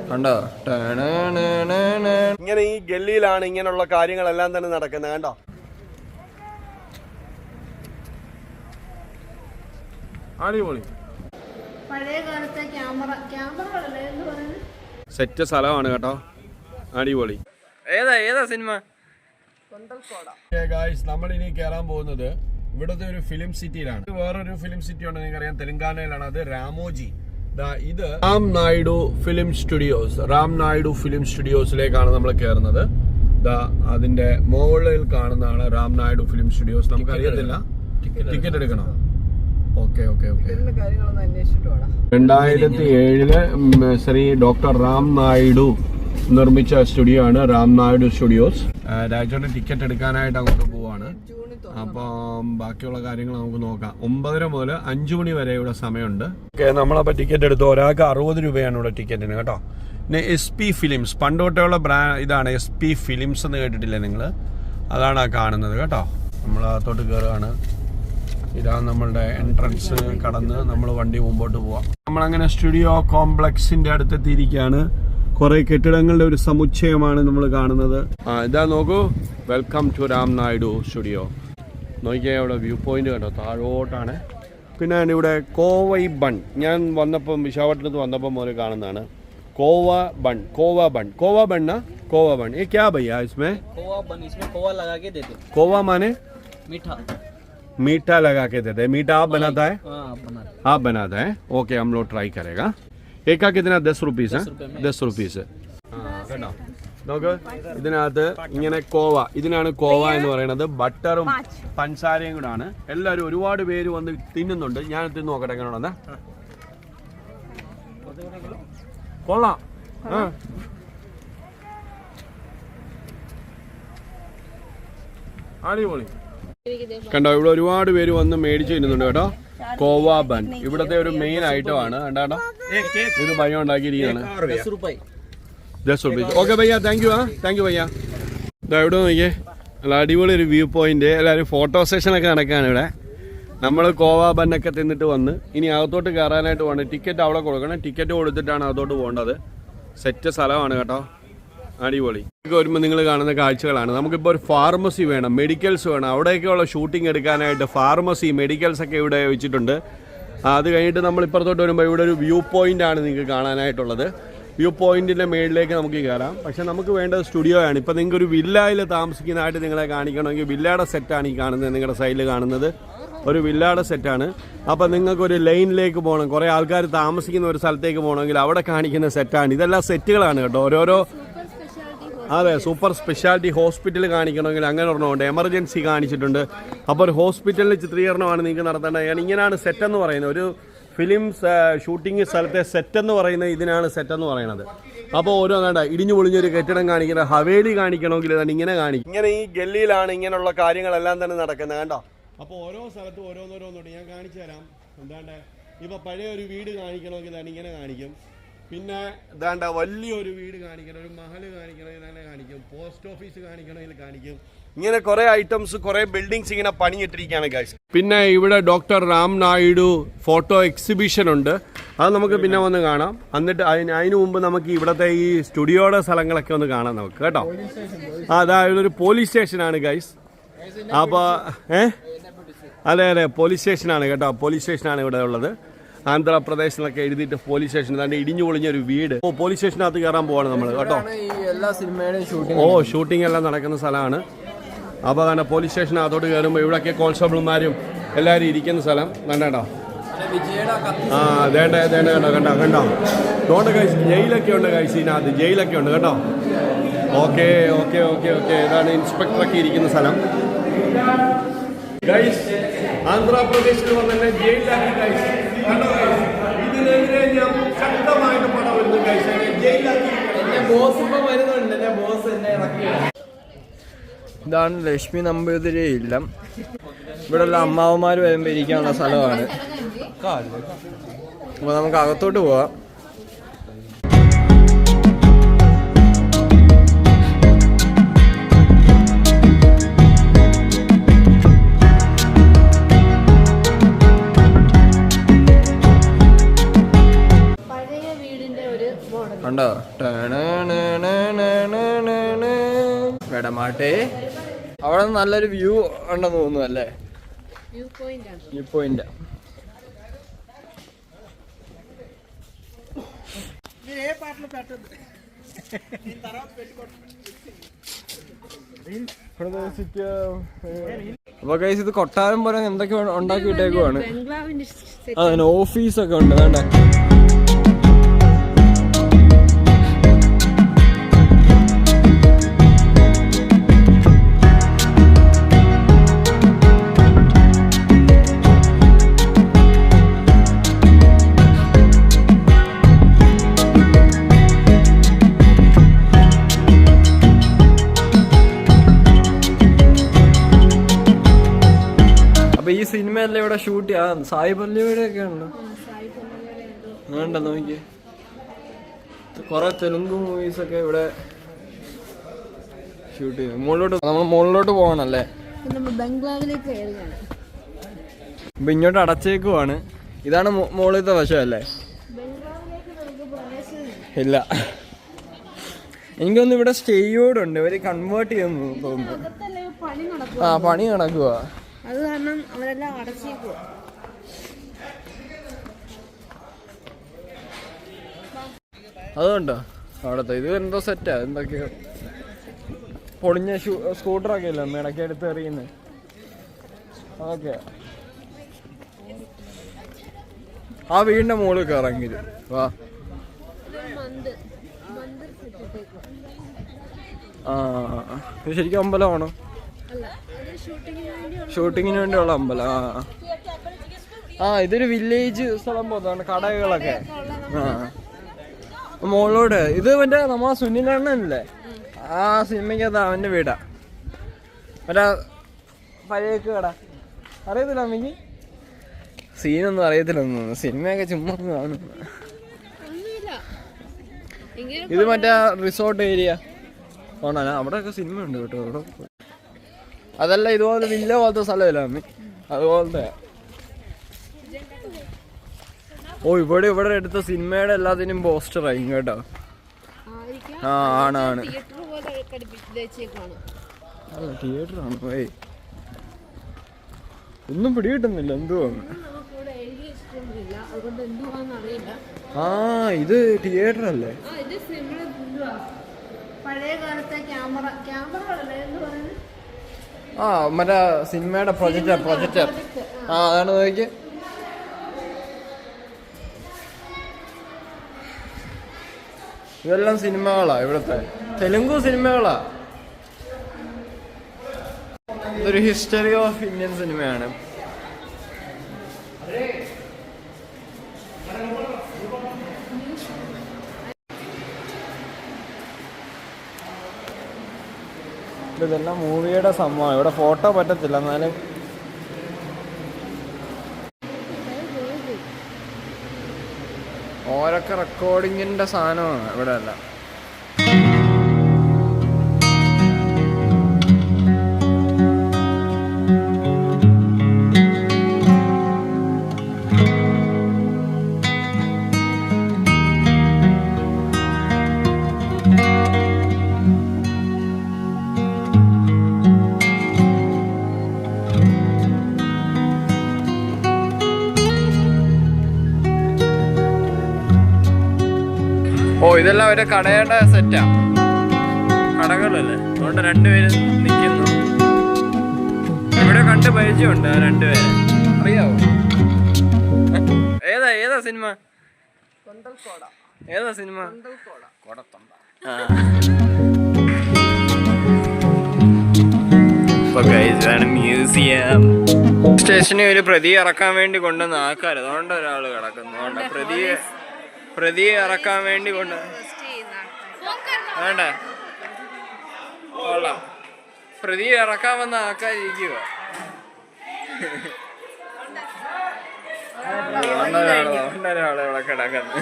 കണ്ടോ? ഇങ്ങനെ ഈ ഗല്ലിയിലാണ് ഇങ്ങനെയുള്ള കാര്യങ്ങളെല്ലാം തന്നെ നടക്കുന്നത്. കണ്ടോ? അടിപൊളി സെറ്റ് സ്ഥലമാണ് കേട്ടോ. അടിപൊളി. ഏതാ സിനിമ? നമ്മൾ ഇനി കയറാൻ പോകുന്നത് ഇവിടുത്തെ ഒരു ഫിലിം സിറ്റിയിലാണ്. വേറൊരു ഫിലിം സിറ്റി ഉണ്ട്, നിങ്ങൾക്കറിയാം, തെലങ്കാനയിലാണ്. അത് രാമോജി. ഇത് Ram Naidu film studios. Ram Naidu film സ്റ്റുഡിയോസിലേക്കാണ് നമ്മൾ കയറുന്നത്. അതിന്റെ മുകളിൽ കാണുന്നതാണ് റാം നായിഡു ഫിലിം സ്റ്റുഡിയോസ്. നമുക്ക് അറിയത്തില്ല, ടിക്കറ്റ് എടുക്കണം. ഓക്കെ 2007 ശ്രീ ഡോക്ടർ റാം നായിഡു നിർമ്മിച്ച സ്റ്റുഡിയോ ആണ് റാം നായിഡു സ്റ്റുഡിയോസ്. രാജോടെ ടിക്കറ്റ് എടുക്കാനായിട്ട് അങ്ങോട്ട് പോവാണ്. അപ്പം ബാക്കിയുള്ള കാര്യങ്ങൾ നമുക്ക് നോക്കാം. 9:30 മുതൽ 5 മണി വരെ ഇവിടെ സമയമുണ്ട്. ഓക്കെ, നമ്മളപ്പോൾ ടിക്കറ്റ് എടുത്തു. ഒരാൾക്ക് 60 രൂപയാണ് ഇവിടെ ടിക്കറ്റിന് കേട്ടോ. പിന്നെ SP ഫിലിംസ്, പണ്ടോട്ടുള്ള ഇതാണ് SP ഫിലിംസ് എന്ന് കേട്ടിട്ടില്ലേ നിങ്ങൾ? അതാണ് ആ കാണുന്നത് കേട്ടോ. നമ്മൾ അകത്തോട്ട് കയറുകയാണ്. ഇതാണ് നമ്മളുടെ എൻട്രൻസ്. കടന്ന് നമ്മൾ വണ്ടി മുമ്പോട്ട് പോവാം. നമ്മളങ്ങനെ സ്റ്റുഡിയോ കോംപ്ലക്സിന്റെ അടുത്തെത്തിയിരിക്കുകയാണ്. കുറെ കെട്ടിടങ്ങളുടെ ഒരു സമുച്ചയമാണ് നമ്മൾ കാണുന്നത്. ഇതാ നോക്കൂ, welcome to Ram Naidu studio. നോക്കിയാൽ ഇവിടെ വ്യൂ പോയിന്റ് കേട്ടോ, താഴോട്ടാണ്. പിന്നെ ഇവിടെ കോവൈ ബൺ. ഞാൻ വന്നപ്പം വിശാഖപട്ടണത്ത് വന്നപ്പോൾ മുതൽ കാണുന്നതാണ് കോവ ബൺ. ये क्या भैया इसमें? खोवा बन, इसमें खोवा लगा के देते। कोवा माने मीठा लगा के देते हैं. मीठा आप बनाता है? आप बनाता है. ओके, हम लोग ट्राई करेगा. एक का कितना? 10 रुपीस है. 10 रुपीस. കേട്ടോ, നോക്ക്, ഇതിനകത്ത് ഇങ്ങനെ കോവ, ഇതിനാണ് കോവ എന്ന് പറയുന്നത്. ബട്ടറും പഞ്ചസാരയും കൂടെ ആണ്. എല്ലാവരും ഒരുപാട് പേര് വന്ന് തിന്നുന്നുണ്ട്. ഞാൻ തിന്നു നോക്കട്ടെ എങ്ങനെയാണെന്ന്. കൊള്ളാം. അടിപൊളി. കണ്ടോ, ഇവിടെ ഒരുപാട് പേര് വന്ന് മേടിച്ചു തിന്നുന്നുണ്ട് കേട്ടോ. കോവ ബൻ ഇവിടത്തെ ഒരു മെയിൻ ഐറ്റം ആണ്. കണ്ടോ, ഇത് ഭയം ഉണ്ടാക്കിയിരിക്കുകയാണ്. 10 रुपीस. ഓക്കെ ഭയ്യ, താങ്ക് യു ഭയ്യ. ഇതാ ഇവിടെ നോക്കിയേ, നല്ല അടിപൊളി ഒരു വ്യൂ പോയിന്റ്. എല്ലാവരും ഫോട്ടോ സെഷനൊക്കെ നടക്കുകയാണ് ഇവിടെ. നമ്മൾ കോവ ബന്നൊക്കെ തിന്നിട്ട് വന്ന് ഇനി അകത്തോട്ട് കയറാനായിട്ട് വേണം. ടിക്കറ്റ് അവിടെ കൊടുക്കണം. ടിക്കറ്റ് കൊടുത്തിട്ടാണ് അകത്തോട്ട് പോകേണ്ടത്. സെറ്റ് സ്ഥലമാണ് കേട്ടോ, അടിപൊളി. വരുമ്പോൾ നിങ്ങൾ കാണുന്ന കാഴ്ചകളാണ്. നമുക്കിപ്പോൾ ഒരു ഫാർമസി വേണം, മെഡിക്കൽസ് വേണം. അവിടെയൊക്കെയുള്ള ഷൂട്ടിംഗ് എടുക്കാനായിട്ട് ഫാർമസി, മെഡിക്കൽസ് ഒക്കെ ഇവിടെ വെച്ചിട്ടുണ്ട്. അത് കഴിഞ്ഞിട്ട് നമ്മൾ ഇപ്പുറത്തോട്ട് വരുമ്പോൾ ഇവിടെ ഒരു വ്യൂ പോയിന്റ് ആണ് നിങ്ങൾക്ക് കാണാനായിട്ടുള്ളത്. വ്യൂ പോയിന്റിന്റെ മേളിലേക്ക് നമുക്ക് കയറാം. പക്ഷെ നമുക്ക് വേണ്ടത് സ്റ്റുഡിയോ ആണ്. ഇപ്പം നിങ്ങൾക്ക് ഒരു വില്ലയിൽ താമസിക്കുന്നതായിട്ട് നിങ്ങളെ കാണിക്കണമെങ്കിൽ വില്ലയുടെ സെറ്റാണ് ഈ കാണുന്നത്. നിങ്ങളുടെ സൈഡിൽ കാണുന്നത് ഒരു വില്ലയുടെ സെറ്റാണ്. അപ്പം നിങ്ങൾക്കൊരു ലൈനിലേക്ക് പോകണം, കുറേ ആൾക്കാർ താമസിക്കുന്ന ഒരു സ്ഥലത്തേക്ക് പോകണമെങ്കിൽ അവിടെ കാണിക്കുന്ന സെറ്റാണ്. ഇതെല്ലാം സെറ്റുകളാണ് കേട്ടോ. ഓരോരോ, അതെ, സൂപ്പർ സ്പെഷ്യാലിറ്റി ഹോസ്പിറ്റൽ കാണിക്കണമെങ്കിൽ അങ്ങനെ ഒരെണ്ണമുണ്ട്. എമർജൻസി കാണിച്ചിട്ടുണ്ട്. അപ്പോൾ ഒരു ഹോസ്പിറ്റലിൽ ചിത്രീകരണമാണ് നിങ്ങൾക്ക് നടത്തേണ്ടത്. ഇങ്ങനെയാണ് സെറ്റെന്ന് പറയുന്നത്. ഒരു ഫിലിംസ് ഷൂട്ടിംഗ് സ്ഥലത്തെ സെറ്റെന്ന് പറയുന്നത് ഇതിനാണ് സെറ്റെന്ന് പറയുന്നത്. അപ്പോൾ ഓരോ ഇടിഞ്ഞു പൊളിഞ്ഞൊരു കെട്ടിടം കാണിക്കുന്നത്, ഹവേലി കാണിക്കണമെങ്കിൽ ഇങ്ങനെ കാണിക്കും. ഇങ്ങനെ ഈ ഗല്ലിയിലാണ് ഇങ്ങനെയുള്ള കാര്യങ്ങളെല്ലാം തന്നെ നടക്കുന്നത്. കണ്ടോ? അപ്പോൾ ഓരോ സ്ഥലത്തും ഓരോന്നോരോന്നുണ്ട്. ഞാൻ കാണിച്ചു തരാം. എന്താണ്ട് ഇപ്പോൾ പഴയ ഒരു വീട് കാണിക്കണമെങ്കിൽ ഇങ്ങനെ കാണിക്കും. പിന്നെ ഇതാണ്ട വലിയൊരു വീട് കാണിക്കണം, ഒരു മഹൽ കാണിക്കണമെങ്കിൽ അങ്ങനെ കാണിക്കും. പോസ്റ്റ് ഓഫീസ് കാണിക്കണമെങ്കിൽ കാണിക്കും. ഇങ്ങനെ കുറേ ഐറ്റംസ്, കുറേ ബിൽഡിങ്സ് ഇങ്ങനെ പണിയിട്ടിരിക്കുകയാണ് ഗൈസ്. പിന്നെ ഇവിടെ doctor Ram Naidu photo exhibition ഉണ്ട്. അത് നമുക്ക് പിന്നെ വന്ന് കാണാം. എന്നിട്ട് അതിനു മുമ്പ് നമുക്ക് ഇവിടുത്തെ ഈ സ്റ്റുഡിയോയുടെ സ്ഥലങ്ങളൊക്കെ ഒന്ന് കാണാം നമുക്ക് കേട്ടോ. അതായത് ഒരു പോലീസ് സ്റ്റേഷനാണ് ഗൈസ്. അപ്പോൾ അതെ, പോലീസ് സ്റ്റേഷനാണ് കേട്ടോ. പോലീസ് സ്റ്റേഷനാണ് ഇവിടെ ഉള്ളത്. ആന്ധ്രാപ്രദേശിലൊക്കെ എഴുതിയിട്ട് പോലീസ് സ്റ്റേഷൻ. തന്നെ ഇടിഞ്ഞു പൊളിഞ്ഞൊരു വീട്. പോലീസ് സ്റ്റേഷനകത്ത് കയറാൻ പോവാണ് നമ്മൾ കേട്ടോ. ഷൂട്ടിംഗ് എല്ലാം നടക്കുന്ന സ്ഥലമാണ്. അപ്പോൾ തന്നെ പോലീസ് സ്റ്റേഷനകത്തോട്ട് കയറുമ്പോൾ ഇവിടെയൊക്കെ കോൺസ്റ്റബിൾമാരും എല്ലാവരും ഇരിക്കുന്ന സ്ഥലം കണ്ടോ. കണ്ടോ നോണ്ട കഴിച്ച് ജയിലൊക്കെ ഉണ്ട് കഴിച്ച്. ഇതിനകത്ത് ജയിലൊക്കെ ഉണ്ട് കേട്ടോ. ഓക്കെ. ഇതാണ് ഇൻസ്പെക്ടറൊക്കെ ഇരിക്കുന്ന സ്ഥലം ഗൈസ്. ആന്ധ്രാപ്രദേശിൽ വന്നെ ജയിലിലാക്കി ഗൈസ്. കണ്ടോ ഗൈസ്, ഇതിനെതിരെ ഞാൻ ശക്തമായിട്ട് പടം വരുന്നു ഗൈസ്. ജയിലാക്കി ബോസ് ഇപ്പം വരുന്നുണ്ട്. എന്നെ ബോസ് എന്നെ ഇറക്കി. ഇതാണ് ലക്ഷ്മി നമ്പൂതിരി ഇല്ലം. ഇവിടെയുള്ള അമ്മാവന്മാർ വരുമ്പോൾ ഇരിക്കാനുള്ള സ്ഥലമാണ്. അപ്പോൾ നമുക്ക് അകത്തോട്ട് പോവാം. കണ്ടോ? വെടമാട്ടെ അവിടെ നല്ലൊരു വ്യൂ ഉണ്ടെന്ന് തോന്നുന്നു അല്ലേ? View point. അപ്പൊ ഗൈസ് ഇത് കൊട്ടാരം പോലെ എന്തൊക്കെ ഉണ്ടാക്കി വിട്ടേക്കുവാണ്. അതിന് ഓഫീസൊക്കെ ഉണ്ട്. വേണ്ട അപ്പൊ ഈ സിനിമയല്ലേ ഇവിടെ ഷൂട്ട് ചെയ്യാം. സായി പല്ലവിയുടെ ഒക്കെ ഉണ്ടോ? വേണ്ട നോക്കിയേ, കൊറേ തെലുങ്ക് മൂവീസ് ഒക്കെ ഇവിടെ ഷൂട്ട് ചെയ്യും. നമ്മൾ മുകളിലോട്ട് പോകണല്ലേ? അപ്പൊ ഇങ്ങോട്ട് അടച്ചേക്കുവാണ്. ഇതാണ് മുകളിലത്തെ വശമല്ലേ? ഇല്ല, എനിക്കൊന്ന് ഇവിടെ സ്റ്റേയോടുണ്ട്. ഇവര് കൺവേർട്ട് ചെയ്യുന്നു തോന്നുന്നു. ആ, പണി നടക്കുവാ. അത് കാരണം അവരെല്ലാം അടച്ചേക്കുവാ. അതുകൊണ്ടോ അവിടത്തെ ഇത് എന്തോ സെറ്റാ, എന്തൊക്കെയോ പൊളിഞ്ഞ സ്കൂട്ടറൊക്കെ അല്ലേ ഇടയ്ക്ക് എടുത്ത് എറിയുന്നത്. അതൊക്കെ ആ വീടിന്റെ മുകളിൽ കയറങ്ങിയത്. വാ, ഇത് ശരിക്കും അമ്പലമാണോ? ഷൂട്ടിങ്ങിന് വേണ്ടിയുള്ള അമ്പലം. ആ ഇതൊരു വില്ലേജ് സ്ഥലം പോലെയാണ്, കടകളൊക്കെ. മോളോട് ഇത് മറ്റേ നമ്മളെ സുനിലണ്ണല്ലേ, ആ സിനിമയ്ക്കകത്ത് അവന്റെ വീടാ. മറ്റേ പഴയക്ക് കട അറിയത്തില്ല അമ്മയ്ക്ക്? സീനൊന്നും അറിയത്തില്ലെന്ന്, സിനിമയൊക്കെ ചുമ്മാ കാണുന്നു. ഇത് മറ്റേ റിസോർട്ട് ഏരിയ ആണോ? അവിടെയൊക്കെ സിനിമ ഉണ്ട് കേട്ടോ. അവിടെ അതല്ല, ഇതുപോലെ വില്ല പോലത്തെ സ്ഥലമല്ല അമ്മി, അതുപോലത്തെ. ഓ ഇവിടെ എടുത്ത സിനിമയുടെ എല്ലാത്തിനും പോസ്റ്ററായി കേട്ടോ. ആ ആണ് തിയേറ്ററാണ്. ഏയ് ഒന്നും പിടികിട്ടുന്നില്ല എന്തുവാണ്. ആ ഇത് തിയേറ്റർ അല്ലേ? ആ മറ്റേ സിനിമയുടെ പ്രൊജക്ടർ. ആ അതാണ് നോക്കി. ഇതെല്ലാം സിനിമകളാ, ഇവിടുത്തെ തെലുങ്ക് സിനിമകളാ. ഇതൊരു ഹിസ്റ്ററി ഓഫ് ഇന്ത്യൻ സിനിമയാണ്. ഇതെല്ലാം മൂവിയുടെ സംഭവം. ഇവിടെ ഫോട്ടോ പറ്റത്തില്ല, എന്നാലും ഓരൊക്കെ റെക്കോർഡിങ്ങിന്റെ സാധനമാണ് ഇവിടെ എല്ലാം. ഓ ഇതെല്ലാം ഒരു കടയുടെ സെറ്റാ, കടകളല്ലേ. അതുകൊണ്ട് രണ്ടുപേരും നിൽക്കുന്നു. ഇവിടെ കണ്ട് പരിചയമുണ്ട് ആ രണ്ടുപേരെ, അറിയാവോ? ഏതാ സിനിമ? ഏതാ സിനിമ? മ്യൂസിയം. സ്റ്റേഷനിൽ ഒരു പ്രതിയെ ഇറക്കാൻ വേണ്ടി കൊണ്ടുവന്ന ആൾക്കാർ, അതുകൊണ്ട് ഒരാൾ കിടക്കുന്നു. പ്രതിയെ ഇറക്കാൻ വേണ്ടി കൊണ്ട് വേണ്ടേ? കൊള്ളാം. പ്രതിയെ ഇറക്കാൻ വന്ന ആൾക്കാരിയ്ക്കുക. ഒരാളെ ഇവിടെ കിടക്കുന്നു.